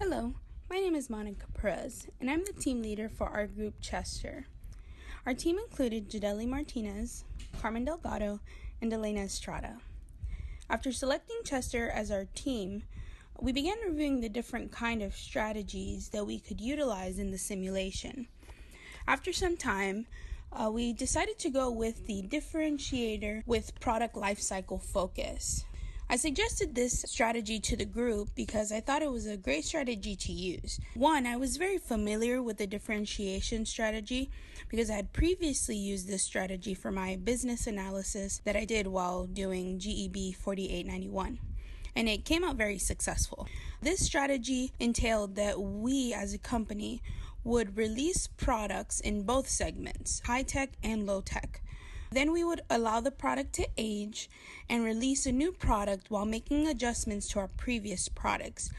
Hello, my name is Monica Perez, and I'm the team leader for our group Chester. Our team included Jadeli Martinez, Carmen Delgado, and Elena Estrada. After selecting Chester as our team, we began reviewing the different kind of strategies that we could utilize in the simulation. After some time, we decided to go with the differentiator with product lifecycle focus. I suggested this strategy to the group because I thought it was a great strategy to use. One, I was very familiar with the differentiation strategy because I had previously used this strategy for my business analysis that I did while doing GEB 4891. And it came out very successful. This strategy entailed that we as a company would release products in both segments, high tech and low tech. Then we would allow the product to age and release a new product while making adjustments to our previous products.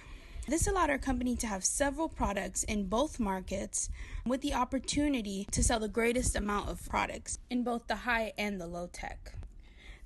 This allowed our company to have several products in both markets with the opportunity to sell the greatest amount of products in both the high and the low tech.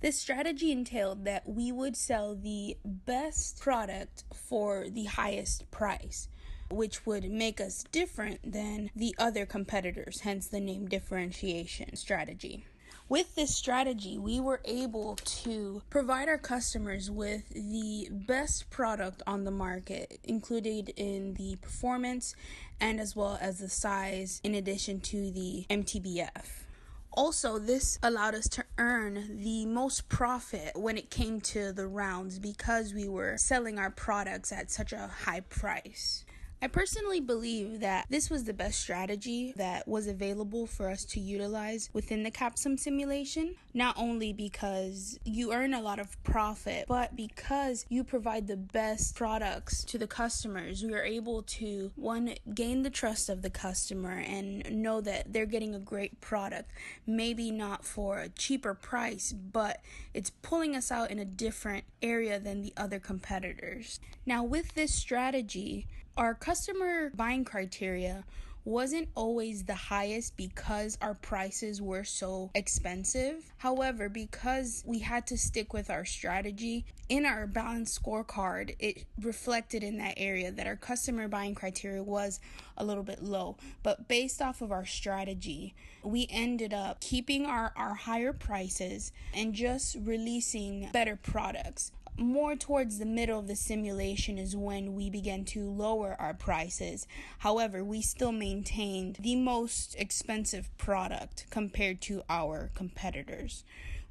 This strategy entailed that we would sell the best product for the highest price, which would make us different than the other competitors, hence the name differentiation strategy. With this strategy, we were able to provide our customers with the best product on the market, included in the performance and as well as the size, in addition to the MTBF. Also, this allowed us to earn the most profit when it came to the rounds because we were selling our products at such a high price. I personally believe that this was the best strategy that was available for us to utilize within the Capstone simulation, not only because you earn a lot of profit, but because you provide the best products to the customers. We are able to, one, gain the trust of the customer and know that they're getting a great product, maybe not for a cheaper price, but it's pulling us out in a different area than the other competitors. Now, with this strategy, our customer buying criteria wasn't always the highest because our prices were so expensive. However, because we had to stick with our strategy, in our balanced scorecard, it reflected in that area that our customer buying criteria was a little bit low. But based off of our strategy, we ended up keeping our higher prices and just releasing better products. More towards the middle of the simulation is when we began to lower our prices. However, we still maintained the most expensive product compared to our competitors,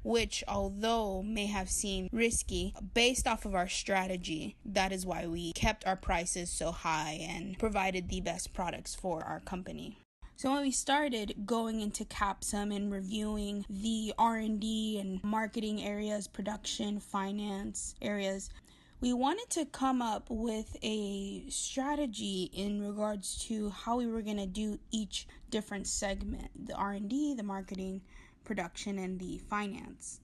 which, although may have seemed risky, based off of our strategy, that is why we kept our prices so high and provided the best products for our company. So when we started going into Capstone and reviewing the R&D and marketing areas, production, finance areas, we wanted to come up with a strategy in regards to how we were going to do each different segment, the R&D, the marketing, production, and the finance.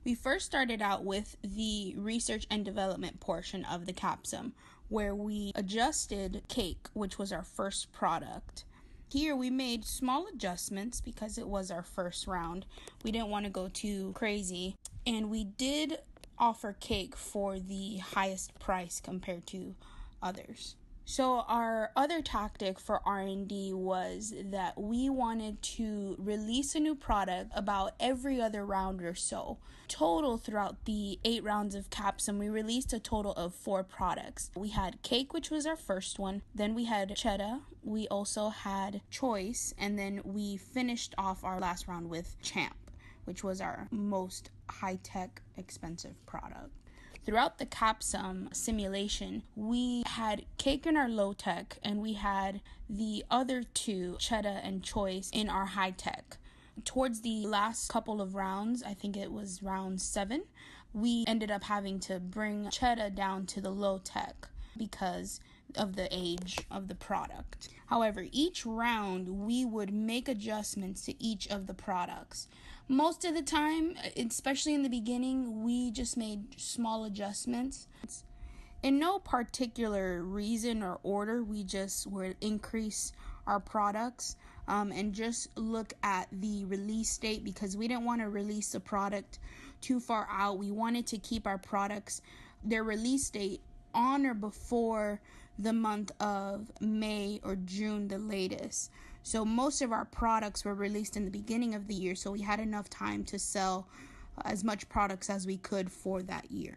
We first started out with the research and development portion of the Capstone, where we adjusted cake, which was our first product. Here we made small adjustments because it was our first round. We didn't want to go too crazy. And we did offer cake for the highest price compared to others. So our other tactic for R&D was that we wanted to release a new product about every other round or so. Total throughout the 8 rounds of Capstone, we released a total of 4 products. We had cake, which was our first one. Then we had cheddar. We also had choice. And then we finished off our last round with champ, which was our most high-tech, expensive product. Throughout the Capstone simulation, we had cake in our low tech and we had the other 2, cheddar and choice, in our high tech. Towards the last couple of rounds, I think it was round 7, we ended up having to bring cheddar down to the low tech because of the age of the product. However, each round we would make adjustments to each of the products. Most of the time, especially in the beginning, we just made small adjustments. In no particular reason or order, we just would increase our products and just look at the release date because we didn't want to release the product too far out. We wanted to keep our products, their release date, on or before the month of May or June the latest. So most of our products were released in the beginning of the year, so we had enough time to sell as much products as we could for that year.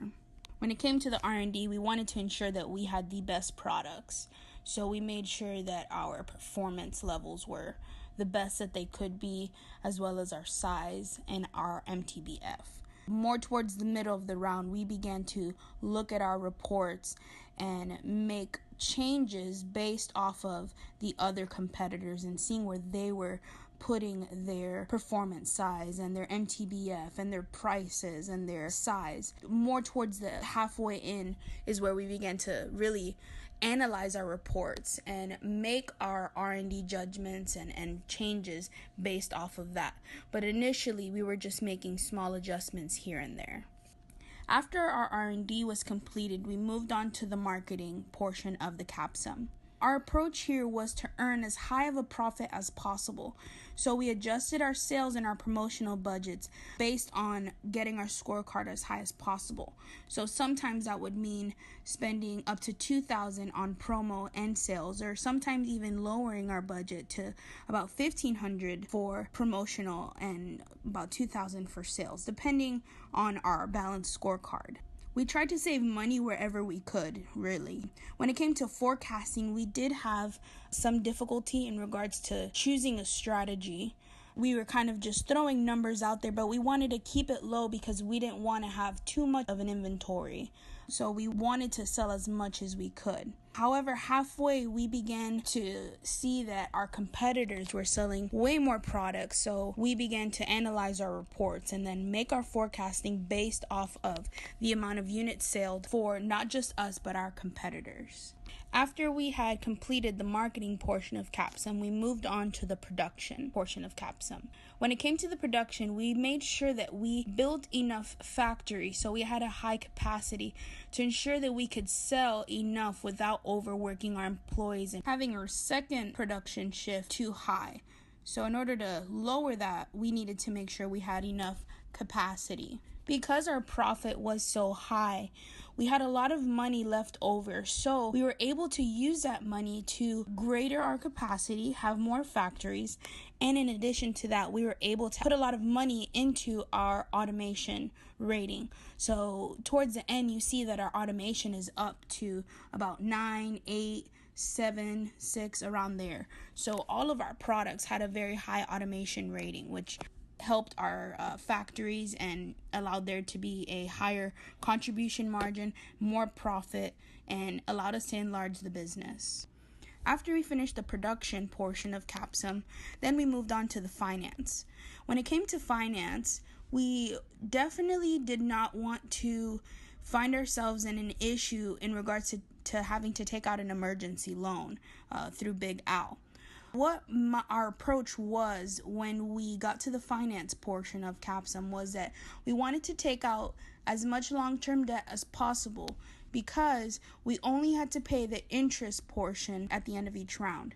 When it came to the R&D, we wanted to ensure that we had the best products. So we made sure that our performance levels were the best that they could be, as well as our size and our MTBF. More towards the middle of the round, we began to look at our reports and make changes based off of the other competitors and seeing where they were putting their performance size and their MTBF and their prices and their size. More towards the halfway in is where we began to really analyze our reports and make our R&D judgments and changes based off of that. But initially, we were just making small adjustments here and there. After our R&D was completed, we moved on to the marketing portion of the Capstone. Our approach here was to earn as high of a profit as possible. So we adjusted our sales and our promotional budgets based on getting our scorecard as high as possible. So sometimes that would mean spending up to $2,000 on promo and sales, or sometimes even lowering our budget to about $1,500 for promotional and about $2,000 for sales, depending on our balanced scorecard. We tried to save money wherever we could, really. When it came to forecasting, we did have some difficulty in regards to choosing a strategy. We were kind of just throwing numbers out there, but we wanted to keep it low because we didn't want to have too much of an inventory. So we wanted to sell as much as we could. However, halfway, we began to see that our competitors were selling way more products. So we began to analyze our reports and then make our forecasting based off of the amount of units sold for not just us, but our competitors. After we had completed the marketing portion of Capstone, we moved on to the production portion of Capstone. When it came to the production, we made sure that we built enough factories so we had a high capacity to ensure that we could sell enough without overworking our employees and having our second production shift too high. So in order to lower that, we needed to make sure we had enough capacity. Because our profit was so high, we had a lot of money left over, so we were able to use that money to greater our capacity, have more factories, and in addition to that, we were able to put a lot of money into our automation rating. So towards the end, you see that our automation is up to about 9, 8, 7, 6, around there. So all of our products had a very high automation rating, which helped our factories and allowed there to be a higher contribution margin, more profit, and allowed us to enlarge the business. After we finished the production portion of Capstone, then we moved on to the finance. When it came to finance, we definitely did not want to find ourselves in an issue in regards to having to take out an emergency loan through Big Al. What our approach was when we got to the finance portion of Capstone was that we wanted to take out as much long-term debt as possible because we only had to pay the interest portion at the end of each round.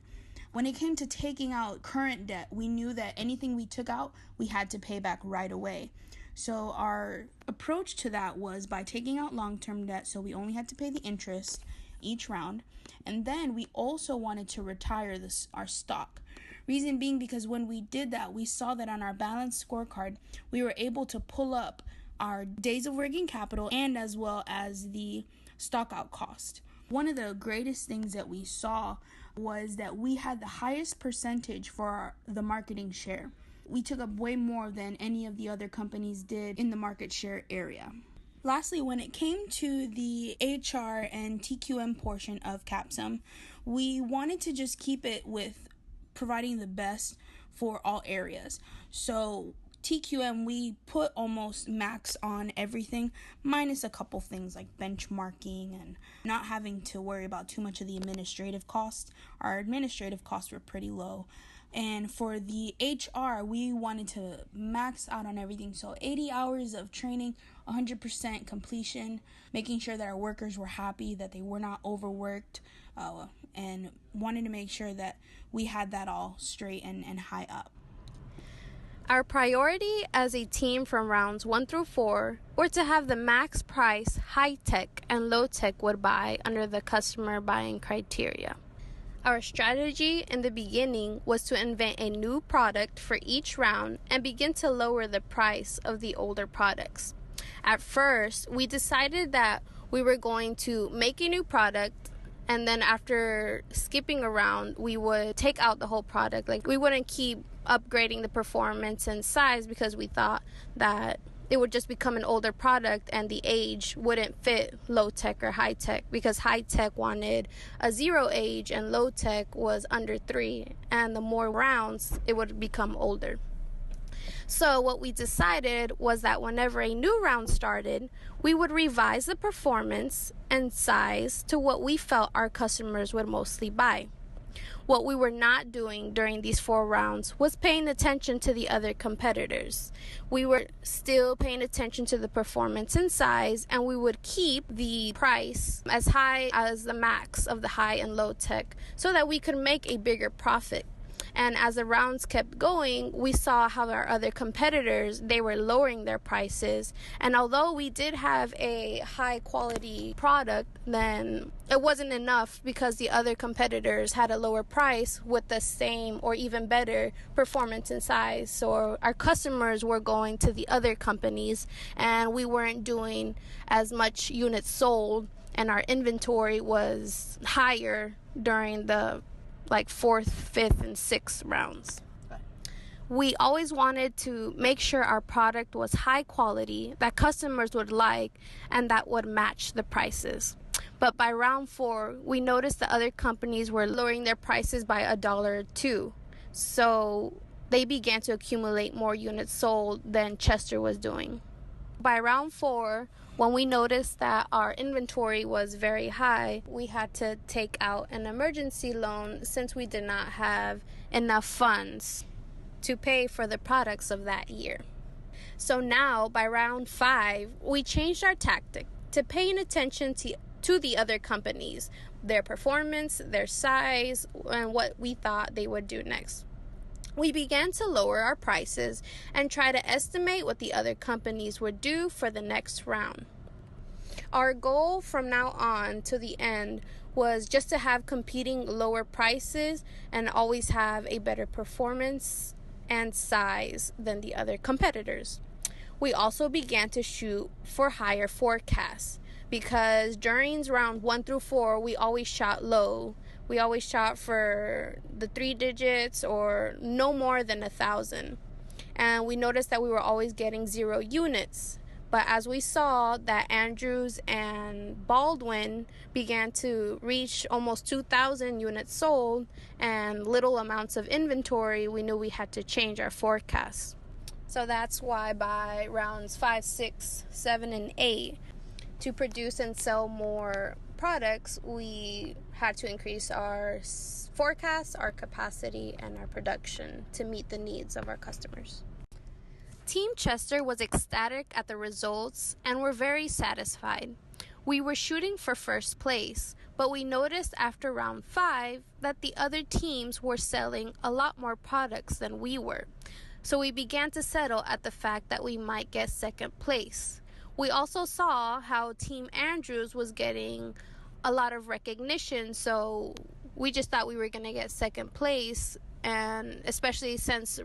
When it came to taking out current debt, we knew that anything we took out, we had to pay back right away. So our approach to that was by taking out long-term debt, so we only had to pay the interest each round, and then we also wanted to retire our stock. Reason being because when we did that, we saw that on our balanced scorecard, we were able to pull up our days of working capital and as well as the stock out cost. One of the greatest things that we saw was that we had the highest percentage for the marketing share. We took up way more than any of the other companies did in the market share area. Lastly, when it came to the HR and TQM portion of Capstone, we wanted to just keep it with providing the best for all areas. So TQM, we put almost max on everything, minus a couple things like benchmarking and not having to worry about too much of the administrative costs. Our administrative costs were pretty low. And for the HR, we wanted to max out on everything. So 80 hours of training, 100% completion, making sure that our workers were happy, that they were not overworked, and wanted to make sure that we had that all straight and high up. Our priority as a team from rounds 1 through 4 were to have the max price high-tech and low-tech would buy under the customer buying criteria. Our strategy in the beginning was to invent a new product for each round and begin to lower the price of the older products. At first, we decided that we were going to make a new product, and then after skipping around, we would take out the whole product. Like, we wouldn't keep upgrading the performance and size because we thought that it would just become an older product and the age wouldn't fit low tech or high tech, because high tech wanted a 0 age and low tech was under 3, and the more rounds it would become older. So what we decided was that whenever a new round started, we would revise the performance and size to what we felt our customers would mostly buy. What we were not doing during these 4 rounds was paying attention to the other competitors. We were still paying attention to the performance and size, and we would keep the price as high as the max of the high and low tech so that we could make a bigger profit. And as the rounds kept going, we saw how our other competitors, they were lowering their prices. And although we did have a high quality product, then it wasn't enough because the other competitors had a lower price with the same or even better performance and size. So our customers were going to the other companies, and we weren't doing as much units sold, and our inventory was higher during the 4th, 5th, and 6th rounds. We always wanted to make sure our product was high quality, that customers would like, and that would match the prices. But by round 4, we noticed that other companies were lowering their prices by $1 or $2. So they began to accumulate more units sold than Chester was doing. By round 4, when we noticed that our inventory was very high, we had to take out an emergency loan since we did not have enough funds to pay for the products of that year. So now, by round 5, we changed our tactic to paying attention to the other companies, their performance, their size, and what we thought they would do next. We began to lower our prices and try to estimate what the other companies would do for the next round. Our goal from now on to the end was just to have competing lower prices and always have a better performance and size than the other competitors. We also began to shoot for higher forecasts because during round 1 through 4, we always shot low. We always shot for the 3 digits or no more than 1,000. And we noticed that we were always getting 0 units. But as we saw that Andrews and Baldwin began to reach almost 2,000 units sold and little amounts of inventory, we knew we had to change our forecast. So that's why by rounds 5, 6, 7, and 8, to produce and sell more products, we had to increase our forecast, our capacity, and our production to meet the needs of our customers. Team Chester was ecstatic at the results and were very satisfied. We were shooting for first place, but we noticed after round 5 that the other teams were selling a lot more products than we were. So we began to settle at the fact that we might get second place. We also saw how Team Andrews was getting a lot of recognition, so we just thought we were going to get second place, and especially since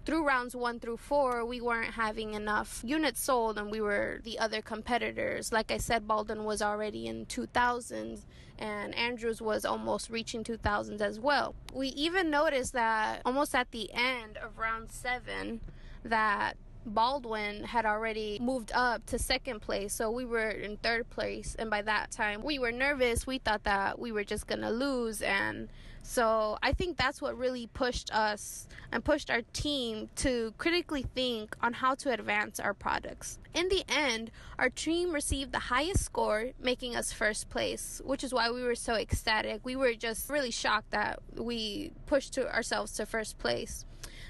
through rounds 1 through 4, we weren't having enough units sold, and we were the other competitors. Like I said, Baldwin was already in 2000s, and Andrews was almost reaching 2000s as well. We even noticed that almost at the end of round 7, that Baldwin had already moved up to second place, so we were in third place, and by that time we were nervous. We thought that we were just gonna lose, and so I think that's what really pushed us and pushed our team to critically think on how to advance our products. In the end, our team received the highest score, making us first place, which is why we were so ecstatic. We were just really shocked that we pushed ourselves to first place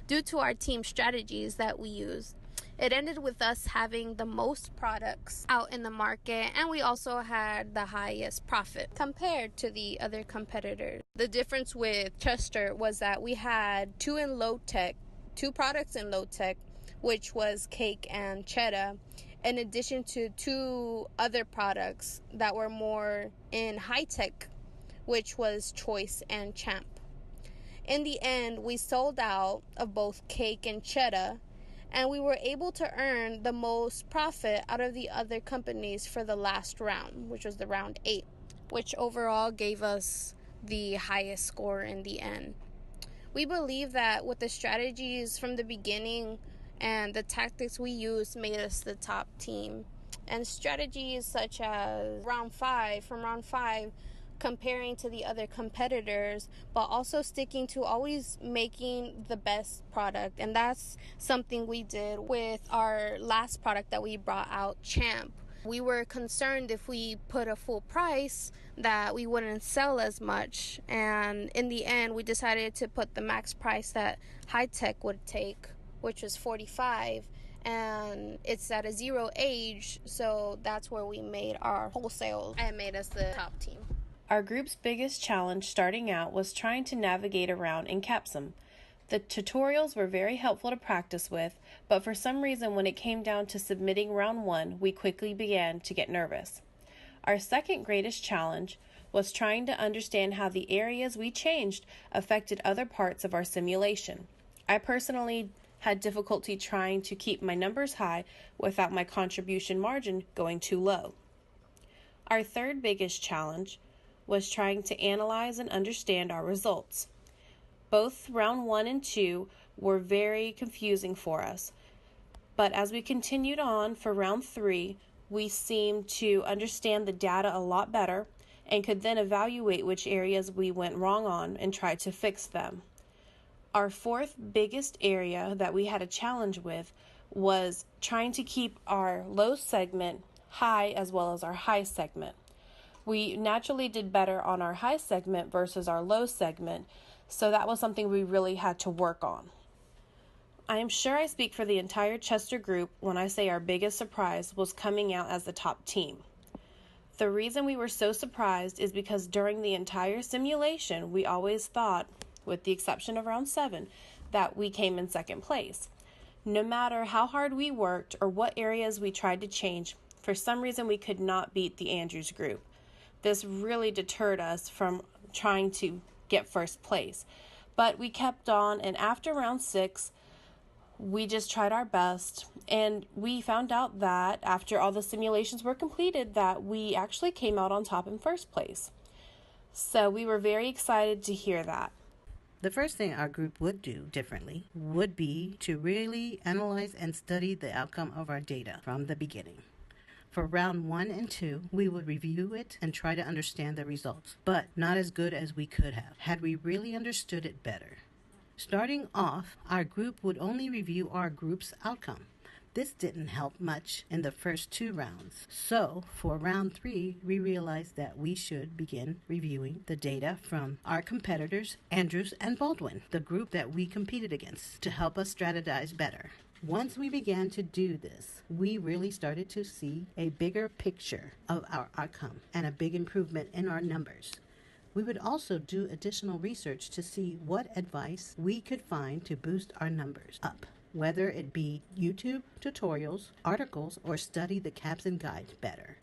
due to our team strategies that we used. It ended with us having the most products out in the market, and we also had the highest profit compared to the other competitors. The difference with Chester was that we had 2 in low tech, 2 products in low tech, which was cake and cheddar, in addition to 2 other products that were more in high tech, which was choice and champ. In the end, we sold out of both cake and cheddar, and we were able to earn the most profit out of the other companies for the last round, which was the round 8, which overall gave us the highest score in the end. We believe that with the strategies from the beginning and the tactics we used made us the top team. And strategies such as from round 5, comparing to the other competitors, but also sticking to always making the best product. And that's something we did with our last product that we brought out, Champ. We were concerned if we put a full price that we wouldn't sell as much, and in the end we decided to put the max price that high tech would take, which was $45, and it's at a 0 age, so that's where we made our wholesale and made us the top team. Our group's biggest challenge starting out was trying to navigate around in Capstone. The tutorials were very helpful to practice with, but for some reason when it came down to submitting round 1, we quickly began to get nervous. Our second greatest challenge was trying to understand how the areas we changed affected other parts of our simulation. I personally had difficulty trying to keep my numbers high without my contribution margin going too low. Our third biggest challenge was trying to analyze and understand our results. Both round 1 and 2 were very confusing for us, but as we continued on for round 3, we seemed to understand the data a lot better and could then evaluate which areas we went wrong on and try to fix them. Our fourth biggest area that we had a challenge with was trying to keep our low segment high as well as our high segment. We naturally did better on our high segment versus our low segment, so that was something we really had to work on. I am sure I speak for the entire Chester group when I say our biggest surprise was coming out as the top team. The reason we were so surprised is because during the entire simulation, we always thought, with the exception of round 7, that we came in second place. No matter how hard we worked or what areas we tried to change, for some reason we could not beat the Andrews group. This really deterred us from trying to get first place. But we kept on, and after round 6, we just tried our best, and we found out that after all the simulations were completed that we actually came out on top in first place. So we were very excited to hear that. The first thing our group would do differently would be to really analyze and study the outcome of our data from the beginning. For round 1 and 2, we would review it and try to understand the results, but not as good as we could have, had we really understood it better. Starting off, our group would only review our group's outcome. This didn't help much in the first 2 rounds. So, for round 3, we realized that we should begin reviewing the data from our competitors, Andrews and Baldwin, the group that we competed against, to help us strategize better. Once we began to do this, we really started to see a bigger picture of our outcome and a big improvement in our numbers. We would also do additional research to see what advice we could find to boost our numbers up, whether it be YouTube tutorials, articles, or study the Capstone guide better.